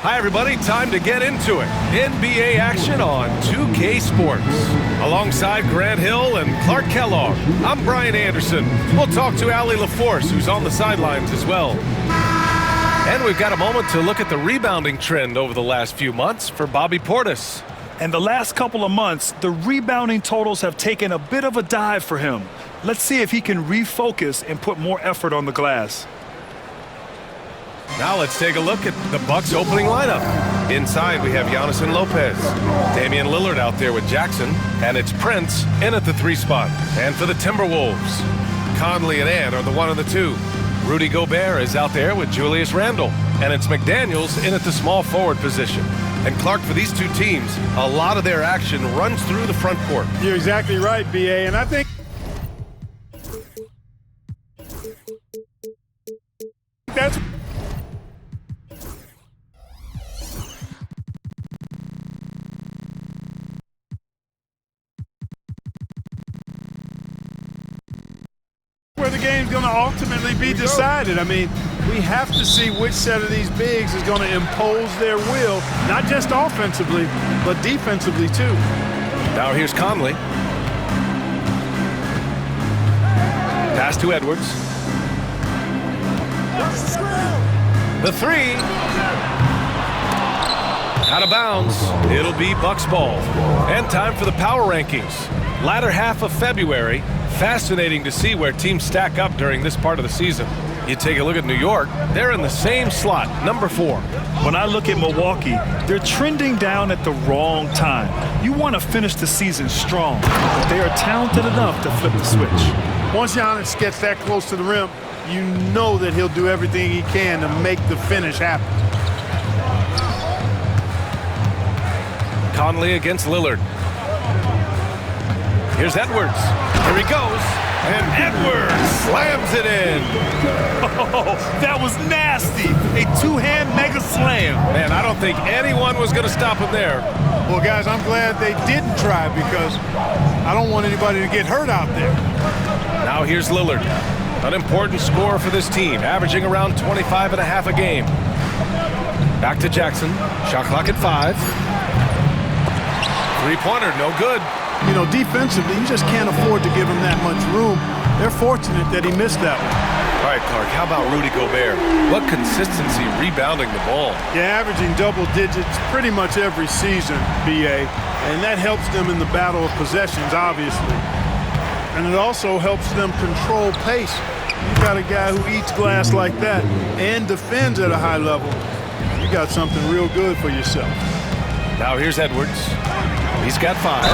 Hi, everybody. Time to get into it. NBA action on 2K Sports. Alongside Grant Hill and Clark Kellogg, I'm Brian Anderson. We'll talk to Allie LaForce, who's on the sidelines as well. And we've got a moment to look at the rebounding trend over the last few months for Bobby Portis. And the last couple of months, the rebounding totals have taken a bit of a dive for him. Let's see if he can refocus and put more effort on the glass. Now let's take a look at the Bucks' opening lineup. Inside, we have Giannis and Lopez. Damian Lillard out there with Jackson. And it's Prince in at the 3 spot. And for the Timberwolves, Conley and Ant are the 1 and the 2. Rudy Gobert is out there with Julius Randle. And it's McDaniels in at the small forward position. And Clark, for these two teams, a lot of their action runs through the front court. You're exactly right, B.A., and I think that's where the game's going to ultimately be decided. I mean, we have to see which set of these bigs is going to impose their will, not just offensively, but defensively too. Now here's Conley. Pass to Edwards. The 3. Out of bounds. It'll be Bucks ball. And time for the power rankings. Latter half of February. Fascinating to see where teams stack up during this part of the season. You take a look at New York, they're in the same slot, number 4. When I look at Milwaukee, they're trending down at the wrong time. You want to finish the season strong, but they are talented enough to flip the switch. Once Giannis gets that close to the rim, you know that he'll do everything he can to make the finish happen. Conley against Lillard. Here's Edwards. Here he goes. And Edwards slams it in. Oh, that was nasty. A 2-hand mega slam. Man, I don't think anyone was going to stop him there. Well, guys, I'm glad they didn't try because I don't want anybody to get hurt out there. Now here's Lillard. An important scorer for this team, averaging around 25 and a half a game. Back to Jackson. Shot clock at 5. 3-pointer, no good. You know, defensively, you just can't afford to give him that much room. They're fortunate that he missed that one. All right, Clark, how about Rudy Gobert? What consistency rebounding the ball. Yeah, averaging double digits pretty much every season, B.A., and that helps them in the battle of possessions, obviously. And it also helps them control pace. You got a guy who eats glass like that and defends at a high level. You got something real good for yourself. Now here's Edwards. He's got 5.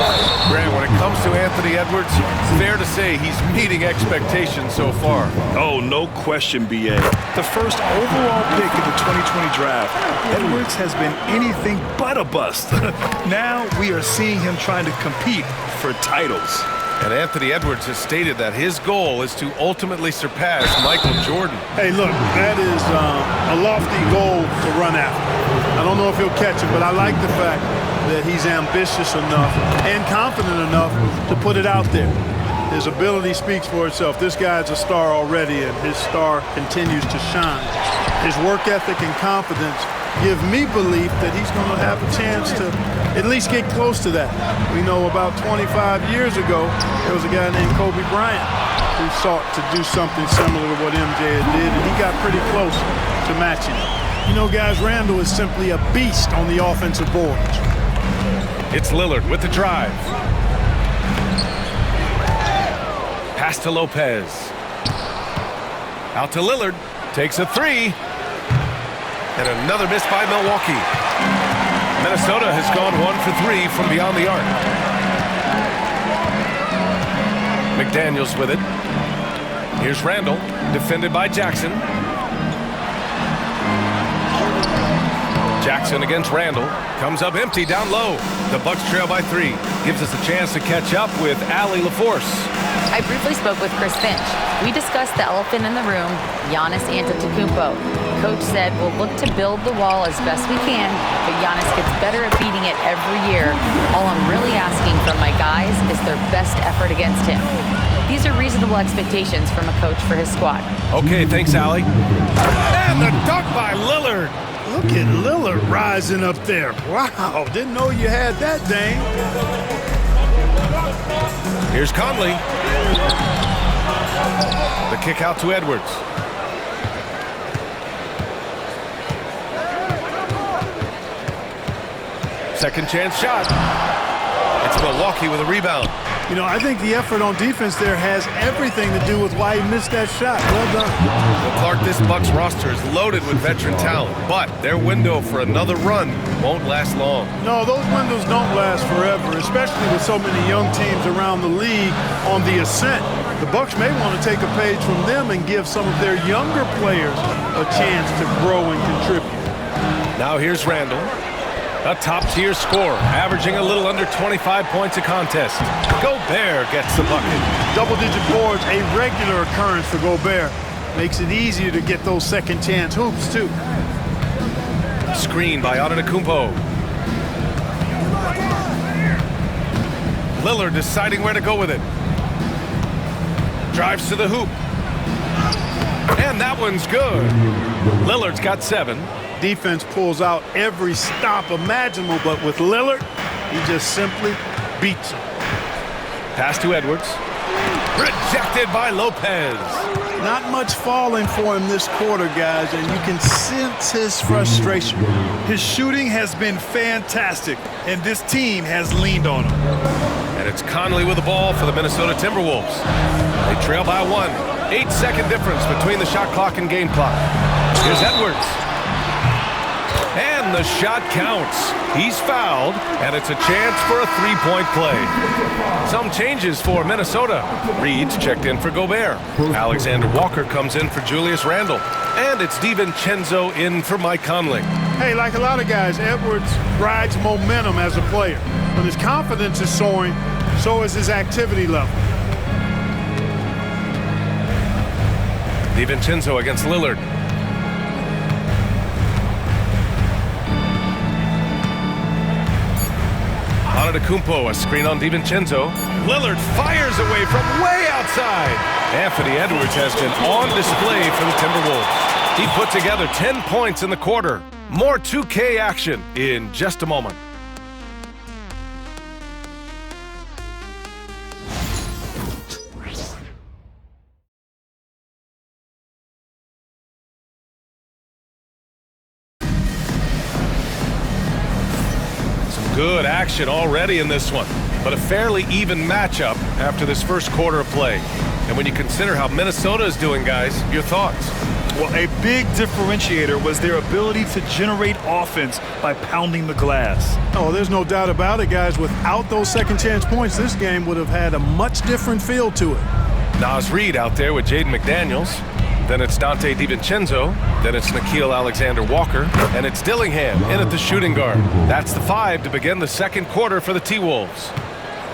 Grant, when it comes to Anthony Edwards, fair to say he's meeting expectations so far. Oh, no question, B.A. The first overall pick in the 2020 draft, Edwards has been anything but a bust. Now we are seeing him trying to compete for titles. And Anthony Edwards has stated that his goal is to ultimately surpass Michael Jordan. Hey, look, that is a lofty goal to run after. I don't know if he'll catch it, but I like the fact that he's ambitious enough and confident enough to put it out there. His ability speaks for itself. This guy's a star already, and his star continues to shine. His work ethic and confidence give me belief that he's going to have a chance to at least get close to that. We know about 25 years ago, there was a guy named Kobe Bryant who sought to do something similar to what MJ did, and he got pretty close to matching it. You know, guys, Randle is simply a beast on the offensive boards. It's Lillard with the drive. Pass to Lopez. Out to Lillard. Takes a 3. And another miss by Milwaukee. Minnesota has gone 1 for 3 from beyond the arc. McDaniels with it. Here's Randle, defended by Jackson. Jackson against Randle. Comes up empty down low. The Bucks trail by 3. Gives us a chance to catch up with Allie LaForce. I briefly spoke with Chris Finch. We discussed the elephant in the room, Giannis Antetokounmpo. Coach said we'll look to build the wall as best we can, but Giannis gets better at beating it every year. All I'm really asking from my guys is their best effort against him. These are reasonable expectations from a coach for his squad. Okay, thanks, Allie. And the dunk by Lillard. Look at Lillard rising up there. Wow, didn't know you had that, Dane. Here's Conley. The kick out to Edwards. Second chance shot. It's Milwaukee with a rebound. You know, I think the effort on defense there has everything to do with why he missed that shot. Well done. Well, Clark, this Bucks roster is loaded with veteran talent, but their window for another run won't last long. No, those windows don't last forever, especially with so many young teams around the league on the ascent. The Bucks may want to take a page from them and give some of their younger players a chance to grow and contribute. Now here's Randall. A top-tier scorer, averaging a little under 25 points a contest. Gobert gets the bucket. Double-digit boards, a regular occurrence for Gobert. Makes it easier to get those second-chance hoops, too. Screen by Antetokounmpo. Lillard deciding where to go with it. Drives to the hoop. And that one's good. Lillard's got 7. Defense pulls out every stop imaginable, but with Lillard, he just simply beats him. Pass to Edwards. Rejected by Lopez. Not much falling for him this quarter, guys, and you can sense his frustration. His shooting has been fantastic, and this team has leaned on him. And it's Conley with the ball for the Minnesota Timberwolves. They trail by 1. 8-second difference between the shot clock and game clock. Here's Edwards. And the shot counts. He's fouled, and it's a chance for a three-point play. Some changes for Minnesota. Reed's checked in for Gobert. Alexander Walker comes in for Julius Randle. And it's DiVincenzo in for Mike Conley. Hey, like a lot of guys, Edwards rides momentum as a player. When his confidence is soaring, so is his activity level. DiVincenzo against Lillard. Antetokounmpo, a screen on DiVincenzo. Lillard fires away from way outside. Anthony Edwards has been on display for the Timberwolves. He put together 10 points in the quarter. More 2K action in just a moment. Good action already in this one, but a fairly even matchup after this first quarter of play. And when you consider how Minnesota is doing, guys, your thoughts? Well, a big differentiator was their ability to generate offense by pounding the glass. Oh, there's no doubt about it, guys. Without those second chance points, this game would have had a much different feel to it. Naz Reid out there with Jaden McDaniels. Then it's Dante DiVincenzo. Then it's Nickeil Alexander-Walker. And it's Dillingham in at the shooting guard. That's the 5 to begin the second quarter for the T-Wolves.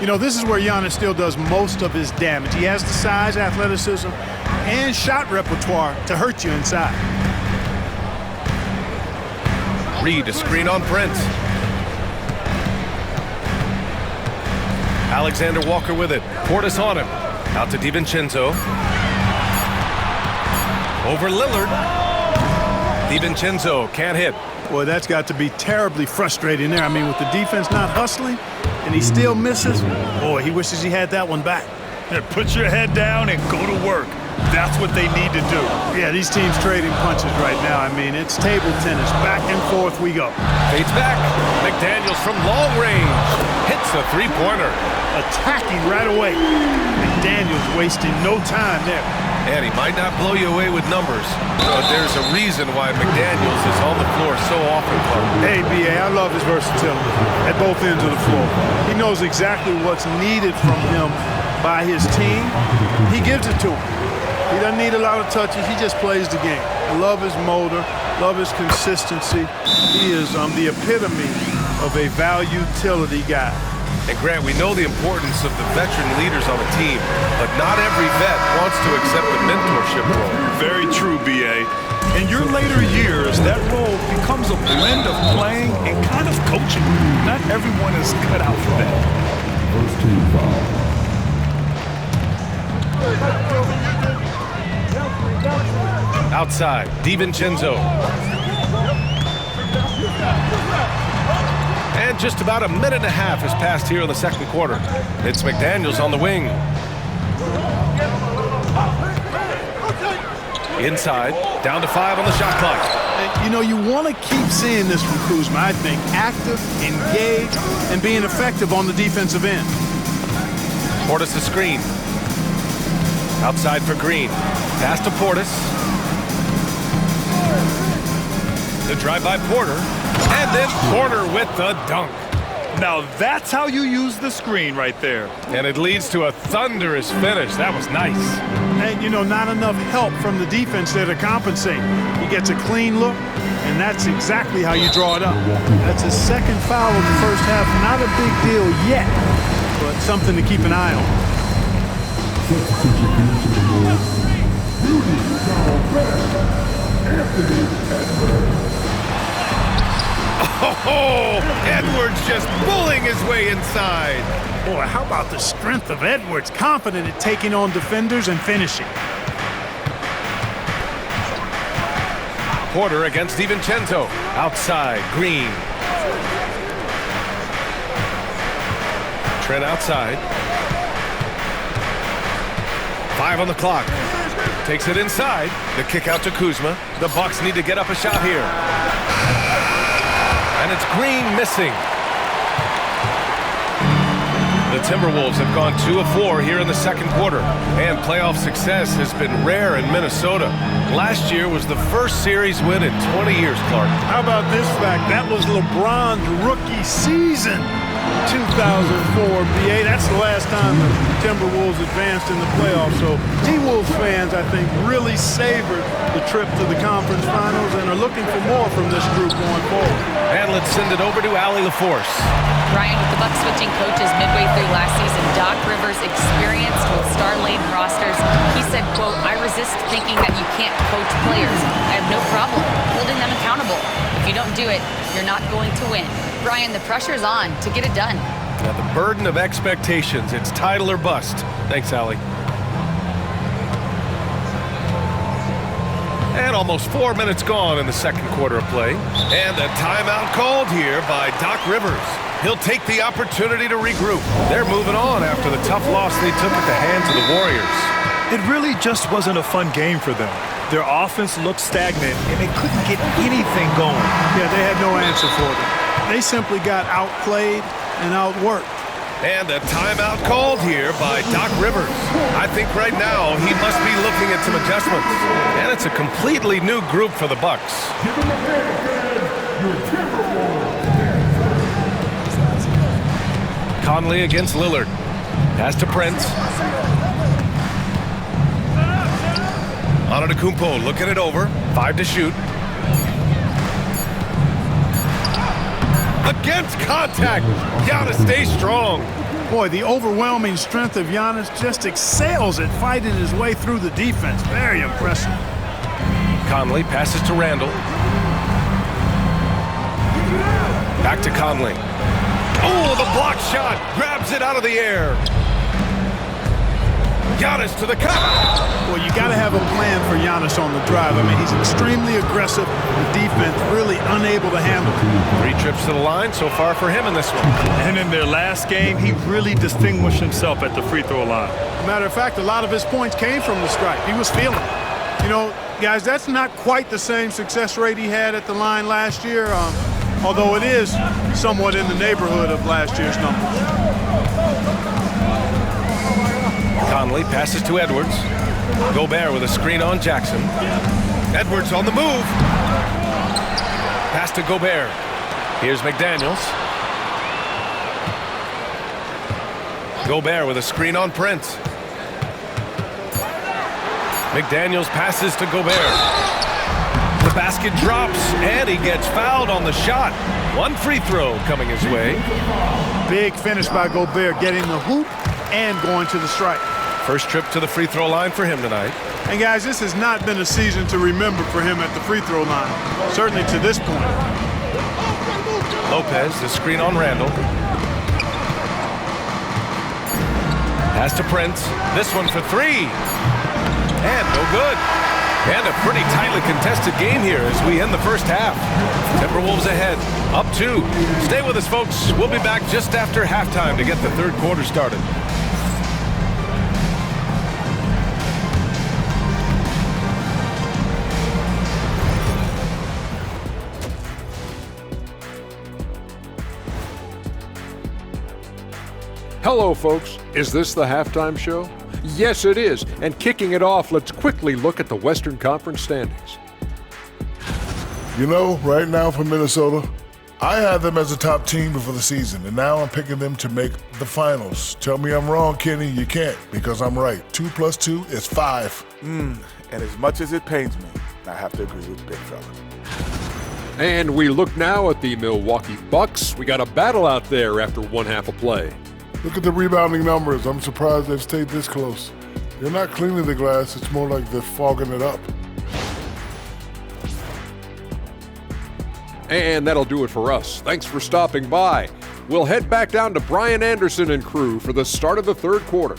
You know, this is where Giannis still does most of his damage. He has the size, athleticism, and shot repertoire to hurt you inside. Reid, a screen on Prince. Alexander-Walker with it. Portis on him. Out to DiVincenzo. Over Lillard. DiVincenzo can't hit. Boy, that's got to be terribly frustrating there. I mean, with the defense not hustling and he still misses, boy, he wishes he had that one back. Put your head down and go to work. That's what they need to do. Yeah, these teams trading punches right now. I mean, it's table tennis. Back and forth we go. Fades back. McDaniels from long range. Hits the three-pointer. Attacking right away. McDaniels wasting no time there. And he might not blow you away with numbers, but there's a reason why McDaniels is on the floor so often, Clark. Hey, B.A., I love his versatility at both ends of the floor. He knows exactly what's needed from him by his team. He gives it to him. He doesn't need a lot of touches. He just plays the game. I love his motor, love his consistency. He is the epitome of a value-utility guy. And Grant, we know the importance of the veteran leaders on a team, but not every vet wants to accept the mentorship role. Very true, B.A. In your later years, that role becomes a blend of playing and kind of coaching. Not everyone is cut out for that. First team foul. Outside, DiVincenzo. And just about a minute and a half has passed here in the second quarter. It's McDaniels on the wing. Inside, down to 5 on the shot clock. And, you know, you want to keep seeing this from Kuzma, I think. Active, engaged, and being effective on the defensive end. Portis a screen. Outside for Green. Pass to Portis. The drive by Porter. And then Porter with the dunk. Now that's how you use the screen right there. And it leads to a thunderous finish. That was nice. And, you know, not enough help from the defense there to compensate. He gets a clean look, and that's exactly how you draw it up. That's his second foul of the first half. Not a big deal yet, but something to keep an eye on. Oh, Edwards just bullying his way inside. Boy, how about the strength of Edwards, confident at taking on defenders and finishing. Porter against DiVincenzo. Outside, Green. Trent outside. 5 on the clock. Takes it inside. The kick out to Kuzma. The Bucks need to get up a shot here. And it's Green missing. The Timberwolves have gone 2 of 4 here in the second quarter. And playoff success has been rare in Minnesota. Last year was the first series win in 20 years, Clark. How about this fact? That was LeBron's rookie season. 2004 BA. That's the last time the Timberwolves advanced in the playoffs. So T-Wolves fans, I think, really savored the trip to the conference finals and are looking for more from this group going forward. And let's send it over to Allie LaForce. Brian, with the Bucks switching coaches midway through last season, Doc Rivers experienced with star-laden rosters. He said, quote, "I resist thinking that you can't coach players. I have no problem holding them accountable. If you don't do it, you're not going to win." Brian, the pressure's on to get it done. Now the burden of expectations. It's title or bust. Thanks, Allie. And almost 4 minutes gone in the second quarter of play. And a timeout called here by Doc Rivers. He'll take the opportunity to regroup. They're moving on after the tough loss they took at the hands of the Warriors. It really just wasn't a fun game for them. Their offense looked stagnant, and they couldn't get anything going. Yeah, they had no answer for them. They simply got outplayed and outworked. And a timeout called here by Doc Rivers. I think right now he must be looking at some adjustments. And it's a completely new group for the Bucks. Conley against Lillard. Pass to Prince. Antetokounmpo looking it over. 5 to shoot. Against contact. Giannis stays strong. Boy, the overwhelming strength of Giannis just excels at fighting his way through the defense. Very impressive. Conley passes to Randall. Back to Conley. Oh, the block shot. Grabs it out of the air. Giannis to the cup. Well, you got to have a plan for Giannis on the drive. I mean, he's extremely aggressive. The defense really unable to handle it. 3 trips to the line so far for him in this one. And in their last game, he really distinguished himself at the free throw line. Matter of fact, a lot of his points came from the stripe. He was feeling it. You know, guys, that's not quite the same success rate he had at the line last year, although it is somewhat in the neighborhood of last year's numbers. Conley passes to Edwards. Gobert with a screen on Jackson. Edwards on the move. Pass to Gobert. Here's McDaniels. Gobert with a screen on Prince. McDaniels passes to Gobert. The basket drops, and he gets fouled on the shot. 1 free throw coming his way. Big finish by Gobert, getting the hoop and going to the stripe. First trip to the free throw line for him tonight. And guys, this has not been a season to remember for him at the free throw line, certainly to this point. Lopez, the screen on Randall. Pass to Prince. This one for 3. And no good. And a pretty tightly contested game here as we end the first half. Timberwolves ahead, up 2. Stay with us, folks. We'll be back just after halftime to get the third quarter started. Hello, folks. Is this the halftime show? Yes, it is. And kicking it off, let's quickly look at the Western Conference standings. You know, right now for Minnesota, I had them as a top team before the season, and now I'm picking them to make the finals. Tell me I'm wrong, Kenny. You can't, because I'm right. 2 + 2 is 5. And as much as it pains me, I have to agree with the big fella. And we look now at the Milwaukee Bucks. We got a battle out there after one half of play. Look at the rebounding numbers. I'm surprised they've stayed this close. They're not cleaning the glass. It's more like they're fogging it up. And that'll do it for us. Thanks for stopping by. We'll head back down to Brian Anderson and crew for the start of the third quarter.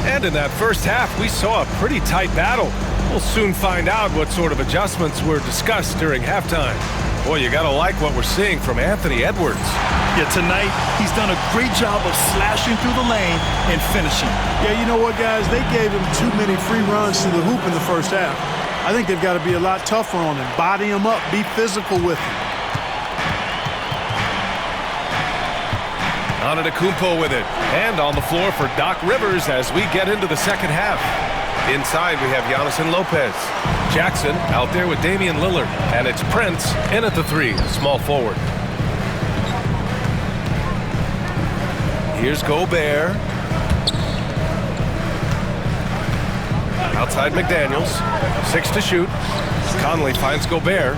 And in that first half, we saw a pretty tight battle. We'll soon find out what sort of adjustments were discussed during halftime. Boy, you gotta like what we're seeing from Anthony Edwards. Yeah, tonight, he's done a great job of slashing through the lane and finishing. Yeah, you know what, guys? They gave him too many free runs to the hoop in the first half. I think they've got to be a lot tougher on him. Body him up. Be physical with him. Antetokounmpo with it. And on the floor for Doc Rivers as we get into the second half. Inside, we have Giannis and Lopez. Jackson out there with Damian Lillard. And it's Prince in at the 3, small forward. Here's Gobert. Outside McDaniels. 6 to shoot. Conley finds Gobert.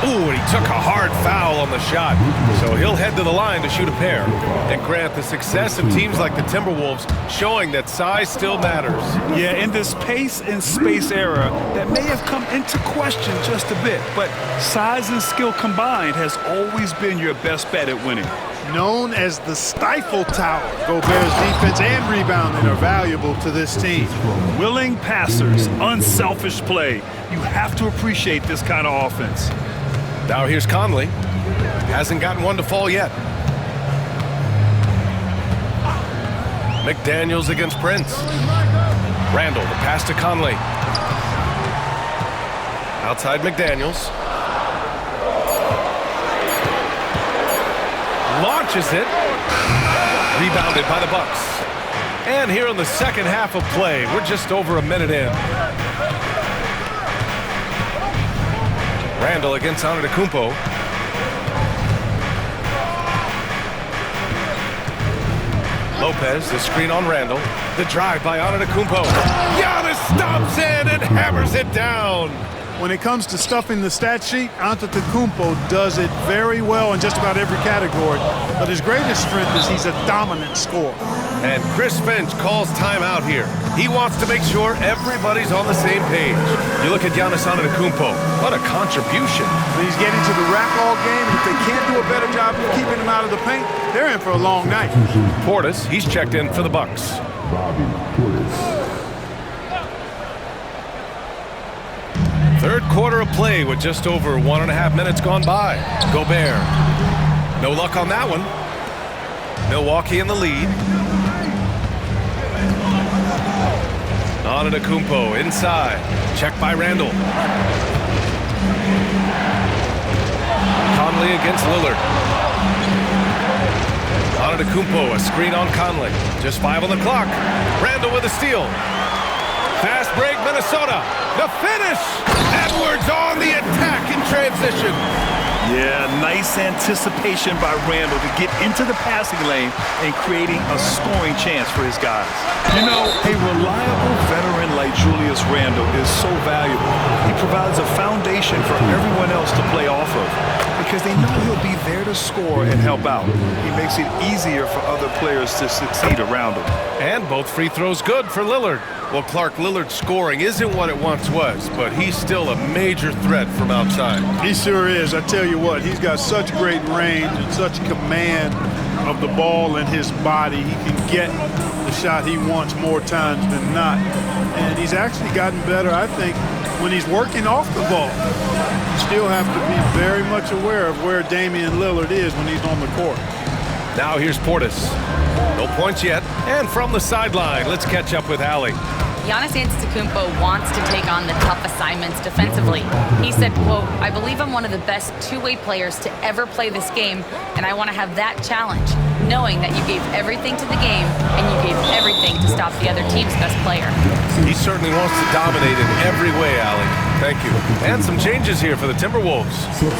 Ooh, and he took a hard foul on the shot. So he'll head to the line to shoot a pair. And Grant, the success of teams like the Timberwolves showing that size still matters. Yeah, in this pace and space era, that may have come into question just a bit, but size and skill combined has always been your best bet at winning. Known as the Stifle Tower, Gobert's defense and rebounding are valuable to this team. Willing passers, unselfish play. You have to appreciate this kind of offense. Now here's Conley. Hasn't gotten one to fall yet. McDaniels against Prince. Randall, the pass to Conley. Outside McDaniels. Launches it. Rebounded by the Bucks. And here in the second half of play, we're just over a minute in. Randall against Antetokounmpo. Lopez, the screen on Randall. The drive by Antetokounmpo. Giannis stops in and hammers it down. When it comes to stuffing the stat sheet, Antetokounmpo does it very well in just about every category. But his greatest strength is he's a dominant scorer. And Chris Finch calls timeout here. He wants to make sure everybody's on the same page. You look at Giannis Antetokounmpo. What a contribution. He's getting to the rack all game, and if they can't do a better job of keeping him out of the paint, they're in for a long night. Portis, he's checked in for the Bucks. Third quarter of play with just over 1.5 minutes gone by. Gobert. No luck on that one. Milwaukee in the lead. Antetokounmpo inside. Checked by Randall. Conley against Lillard. Antetokounmpo, a screen on Conley. Just 5 on the clock. Randall with a steal. Fast break, Minnesota. The finish. Edwards on the attack in transition. Yeah, nice anticipation by Randall to get into the passing lane and creating a scoring chance for his guys. You know, a reliable veteran like Julius Randall is so valuable. He provides a foundation for everyone else to play off of because they know he'll be there to score and help out. He makes it easier for other players to succeed around him. And both free throws good for Lillard. Well, Clark, Lillard's scoring isn't what it once was, but he's still a major threat from outside. He sure is. I tell you what, he's got such great range and such command of the ball in his body. He can get the shot he wants more times than not. And he's actually gotten better, I think, when he's working off the ball. You still have to be very much aware of where Damian Lillard is when he's on the court. Now here's Portis. No points yet. And from the sideline, let's catch up with Allie. Giannis Antetokounmpo wants to take on the tough assignments defensively. He said, quote, "I believe I'm one of the best two-way players to ever play this game, and I want to have that challenge, knowing that you gave everything to the game and you gave everything to stop the other team's best player." He certainly wants to dominate in every way, Allie. Thank you. And some changes here for the Timberwolves.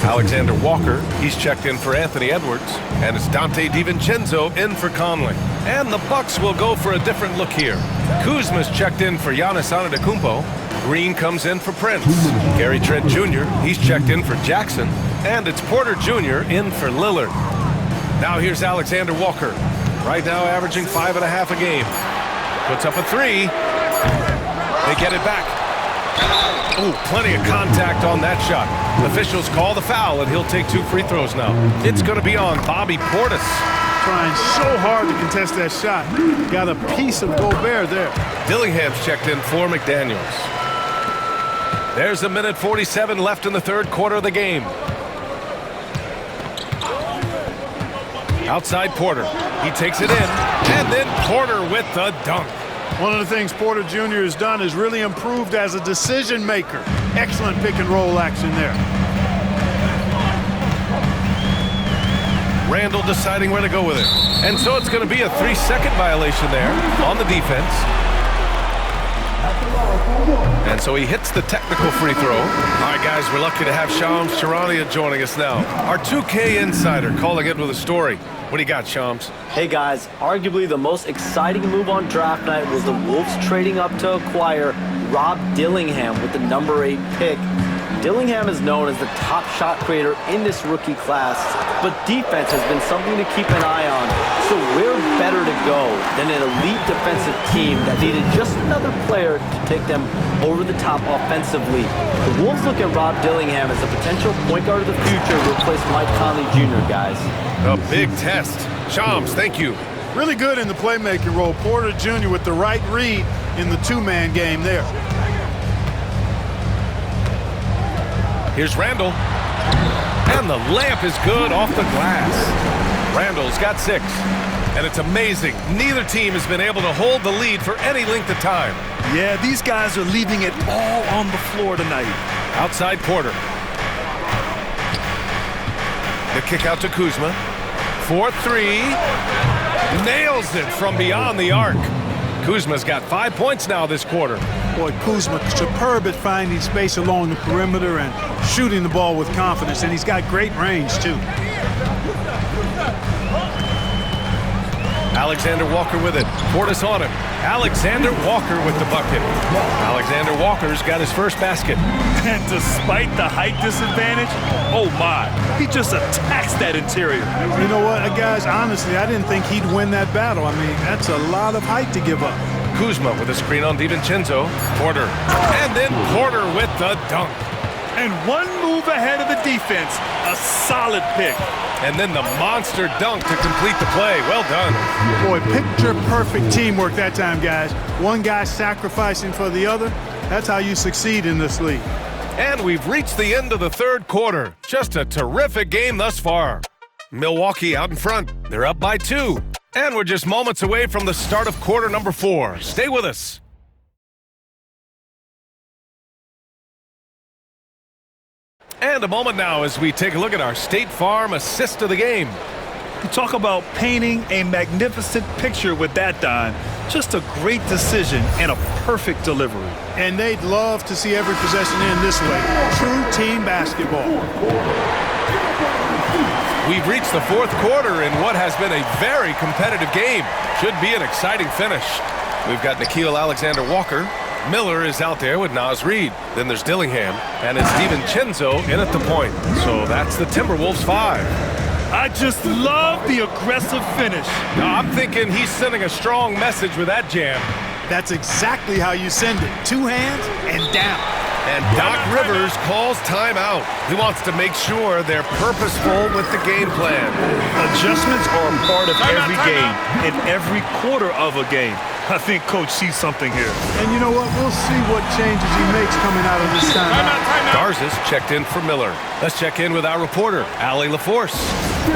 Alexander Walker, he's checked in for Anthony Edwards, and it's Dante DiVincenzo in for Conley. And the Bucks will go for a different look here. Kuzma's checked in for Giannis Antetokounmpo. Green comes in for Prince. Gary Trent Jr., he's checked in for Jackson. And it's Porter Jr. in for Lillard. Now here's Alexander Walker. Right now averaging 5.5 a game. Puts up a three. They get it back. Oh, plenty of contact on that shot. Officials call the foul, and he'll take 2 free throws now. It's going to be on Bobby Portis. Trying so hard to contest that shot. Got a piece of Gobert there. Dillingham's checked in for McDaniels. There's a minute 47 left in the third quarter of the game. Outside Porter. He takes it in, and then Porter with the dunk. One of the things Porter Jr. has done is really improved as a decision maker. Excellent pick and roll action there. Randall deciding where to go with it. And so it's going to be a 3-second violation there on the defense. And so he hits the technical free throw. All right, guys, we're lucky to have Shams Charania joining us now. Our 2K insider calling it with a story. What do you got, Shams? Hey guys, arguably the most exciting move on draft night was the Wolves trading up to acquire Rob Dillingham with the number 8 pick. Dillingham is known as the top shot creator in this rookie class, but defense has been something to keep an eye on. So where better to go than an elite defensive team that needed just another player to take them over the top offensively? The Wolves look at Rob Dillingham as a potential point guard of the future to replace Mike Conley Jr., guys. A big test. Shams, thank you. Really good in the playmaking role. Porter Jr. with the right read in the two-man game there. Here's Randall. And the layup is good off the glass. Randall's got 6. And it's amazing. Neither team has been able to hold the lead for any length of time. Yeah, these guys are leaving it all on the floor tonight. Outside Porter. The kick out to Kuzma. 4-3. Nails it from beyond the arc. Kuzma's got 5 points now this quarter. Boy, Kuzma superb at finding space along the perimeter and shooting the ball with confidence, and he's got great range, too. Alexander Walker with it. Portis on him. Alexander Walker with the bucket. Alexander Walker's got his first basket. And despite the height disadvantage, oh my, he just attacks that interior. You know what, guys, honestly, I didn't think he'd win that battle. I mean, that's a lot of height to give up. Kuzma with a screen on DiVincenzo. Porter. And then Porter with the dunk. And one move ahead of the defense, a solid pick. And then the monster dunk to complete the play. Well done. Boy, picture-perfect teamwork that time, guys. One guy sacrificing for the other. That's how you succeed in this league. And we've reached the end of the third quarter. Just a terrific game thus far. Milwaukee out in front. They're up by 2. And we're just moments away from the start of quarter number 4. Stay with us. And a moment now as we take a look at our State Farm assist of the game. You talk about painting a magnificent picture with that, Don. Just a great decision and a perfect delivery. And they'd love to see every possession end this way. True team basketball. We've reached the fourth quarter in what has been a very competitive game. Should be an exciting finish. We've got Nickeil Alexander-Walker. Miller is out there with Naz Reid. Then there's Dillingham, and it's DiVincenzo in at the point. So that's the Timberwolves 5. I just love the aggressive finish. I'm thinking he's sending a strong message with that jam. That's exactly how you send it. 2 hands and down. And Doc Rivers calls timeout. He wants to make sure they're purposeful with the game plan. Adjustments are a part of every game and every quarter of a game. I think Coach sees something here. And you know what? We'll see what changes he makes coming out of this timeout. Garza's checked in for Miller. Let's check in with our reporter, Allie LaForce.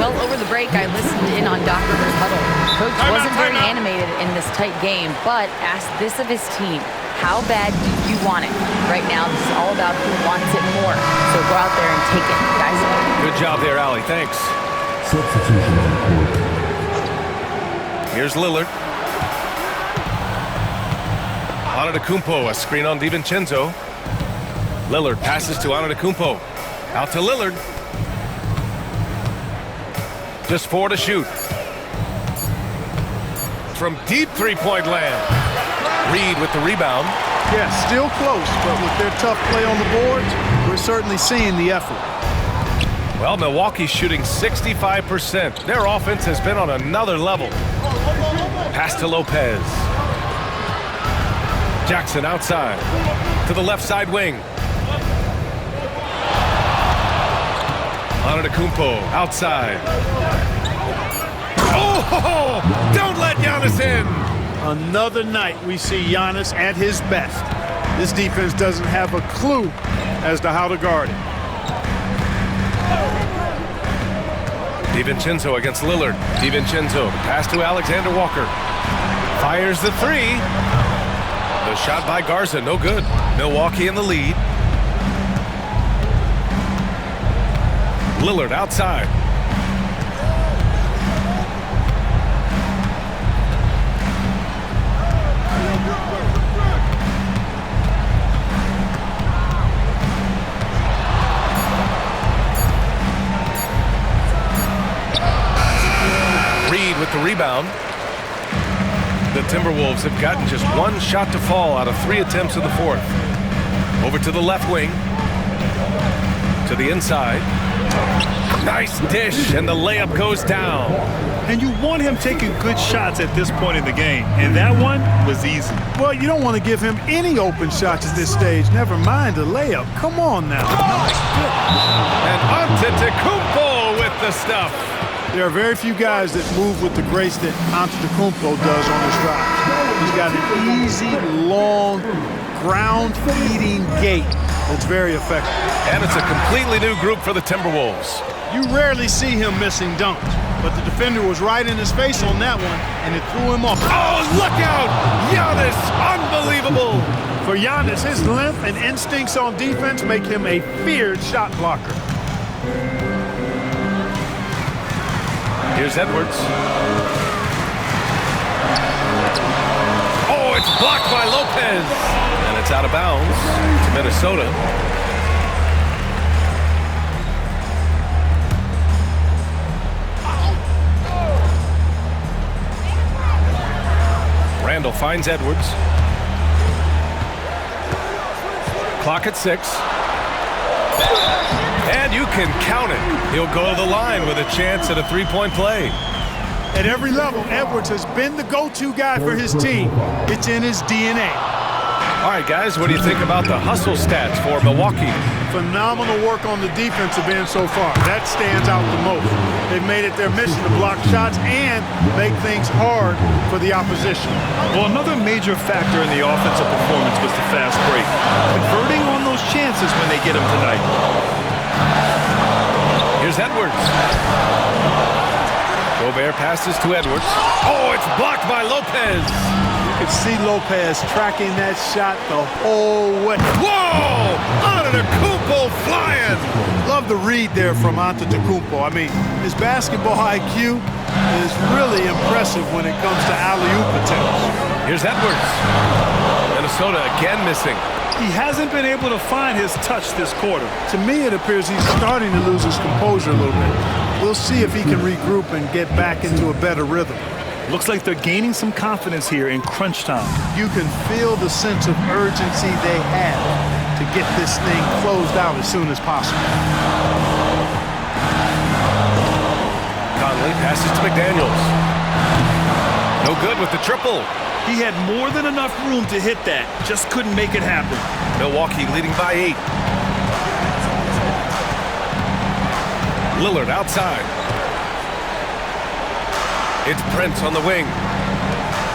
Well, over the break, I listened in on Doc Rivers' huddle. Coach wasn't very animated in this tight game, but asked this of his team. How bad do you want it? Right now, this is all about who wants it more. So go out there and take it, guys. Good job there, Allie. Thanks. Substitution on court. Here's Lillard. Antetokounmpo, a screen on DiVincenzo. Lillard passes to Antetokounmpo. Out to Lillard. Just 4 to shoot. From deep three-point land. Reed with the rebound. Yeah, still close, but with their tough play on the boards, we're certainly seeing the effort. Well, Milwaukee's shooting 65%. Their offense has been on another level. Pass to Lopez. Jackson outside. To the left side wing. Antetokounmpo outside. Oh! Don't let Giannis in! Another night we see Giannis at his best. This defense doesn't have a clue as to how to guard it. DiVincenzo against Lillard. DiVincenzo, pass to Alexander Walker. Fires the 3. The shot by Garza, no good. Milwaukee in the lead. Lillard outside. Reed with the rebound. The Timberwolves have gotten just 1 shot to fall out of 3 attempts in the 4th. Over to the left wing. To the inside. Nice dish, and the layup goes down. And you want him taking good shots at this point in the game, and that one was easy. Well, you don't want to give him any open shots at this stage, never mind the layup. Come on now. And Antetokounmpo with the stuff. There are very few guys that move with the grace that Antetokounmpo does on his drive. He's got an easy, long, ground-eating gait that's very effective. And it's a completely new group for the Timberwolves. You rarely see him missing dunks, but the defender was right in his face on that one, and it threw him off. Oh, look out! Giannis, unbelievable! For Giannis, his length and instincts on defense make him a feared shot blocker. Here's Edwards. Oh, it's blocked by Lopez. And it's out of bounds to Minnesota. Randall finds Edwards. Clock at 6. And you can count it. He'll go to the line with a chance at a 3-point play. At every level, Edwards has been the go-to guy for his team. It's in his DNA. All right, guys, what do you think about the hustle stats for Milwaukee? Phenomenal work on the defensive end so far. That stands out the most. They've made it their mission to block shots and make things hard for the opposition. Well, another major factor in the offensive performance was the fast break. Converting on those chances when they get them tonight. Here's Edwards. Gobert passes to Edwards. Oh, it's blocked by Lopez. You could see Lopez tracking that shot the whole way. Whoa! Antetokounmpo flying! Love the read there from Antetokounmpo. I mean, his basketball IQ is really impressive when it comes to alley-oop attempts. Here's Edwards. Minnesota again missing. He hasn't been able to find his touch this quarter. To me, it appears he's starting to lose his composure a little bit. We'll see if he can regroup and get back into a better rhythm. Looks like they're gaining some confidence here in crunch time. You can feel the sense of urgency they have to get this thing closed out as soon as possible. Conley passes to McDaniels. No good with the triple. He had more than enough room to hit that, just couldn't make it happen. Milwaukee leading by 8. Lillard outside. It's Prince on the wing.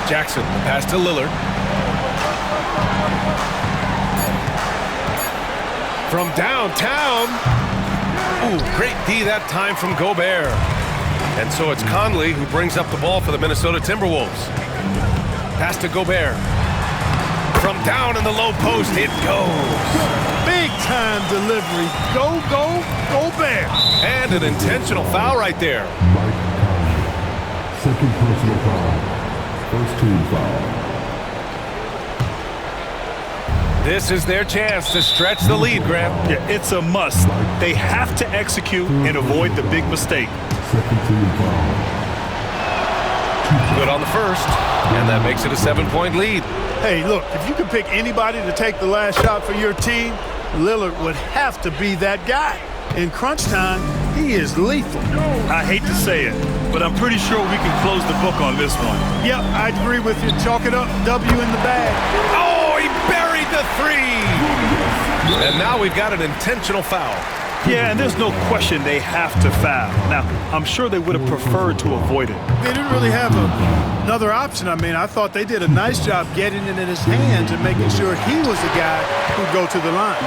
Jackson, pass to Lillard. From downtown. Ooh, great D that time from Gobert. And so it's Conley who brings up the ball for the Minnesota Timberwolves. Pass to Gobert. From down in the low post, it goes. Big time delivery. Go, Gobert. And an intentional foul right there. Mike Conley. Second personal foul. First team foul. This is their chance to stretch the lead, Graham. Yeah, it's a must. They have to execute and avoid the big mistake. Second team foul. Good on the first, and that makes it a 7-point lead. Hey, look, if you could pick anybody to take the last shot for your team, Lillard would have to be that guy. In crunch time, he is lethal. I hate to say it, but I'm pretty sure we can close the book on this one. Yep, I agree with you. Chalk it up. W in the bag. Oh, he buried the 3. And now we've got an intentional foul. Yeah, and there's no question they have to foul. Now, I'm sure they would have preferred to avoid it. They didn't really have another option. I mean, I thought they did a nice job getting it in his hands and making sure he was the guy who'd go to the line.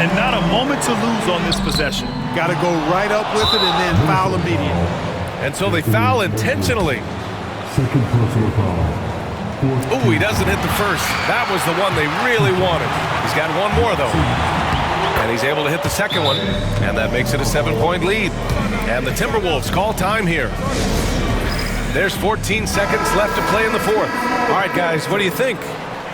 And not a moment to lose on this possession. Got to go right up with it and then foul immediately. And so they foul intentionally. Second personal foul. Ooh, he doesn't hit the first. That was the one they really wanted. He's got one more, though. And he's able to hit the second one, and that makes it a 7-point lead. And the Timberwolves call time here. There's 14 seconds left to play in the fourth. All right, guys, what do you think?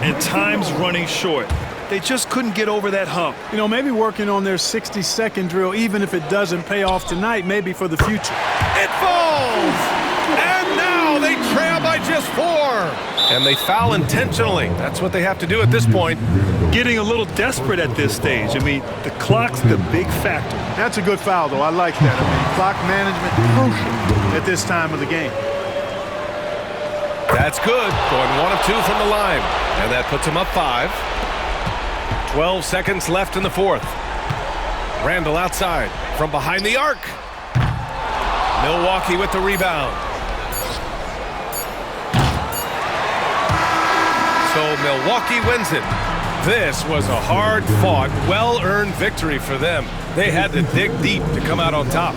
And time's running short. They just couldn't get over that hump. You know, maybe working on their 60-second drill, even if it doesn't pay off tonight, maybe for the future. It falls! And now they trail by just 4. And they foul intentionally. That's what they have to do at this point. Getting a little desperate at this stage. I mean, the clock's the big factor. That's a good foul, though. I like that. I mean, clock management crucial at this time of the game. That's good. Going 1 of 2 from the line. And that puts him up 5. 12 seconds left in the fourth. Randall outside from behind the arc. Milwaukee with the rebound. So Milwaukee wins it. This was a hard-fought, well-earned victory for them. They had to dig deep to come out on top.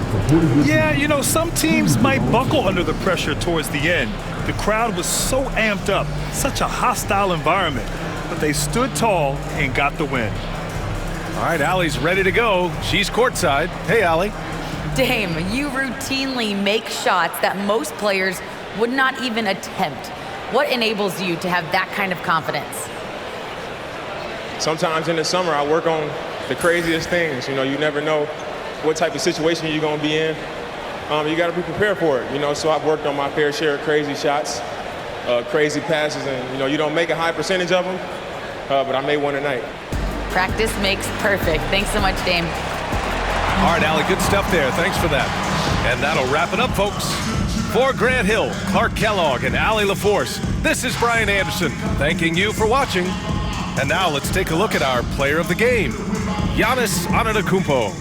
Yeah, you know, some teams might buckle under the pressure towards the end. The crowd was so amped up, such a hostile environment. But they stood tall and got the win. All right, Allie's ready to go. She's courtside. Hey, Allie. Dame, you routinely make shots that most players would not even attempt. What enables you to have that kind of confidence? Sometimes in the summer, I work on the craziest things. You know, you never know what type of situation you're going to be in. You got to be prepared for it, you know, so I've worked on my fair share of crazy shots, crazy passes, and, you know, you don't make a high percentage of them, but I made one tonight. Practice makes perfect. Thanks so much, Dame. All right, Allie, good stuff there. Thanks for that. And that'll wrap it up, folks. For Grant Hill, Clark Kellogg, and Allie LaForce, this is Brian Anderson, thanking you for watching. And now let's take a look at our player of the game, Giannis Antetokounmpo.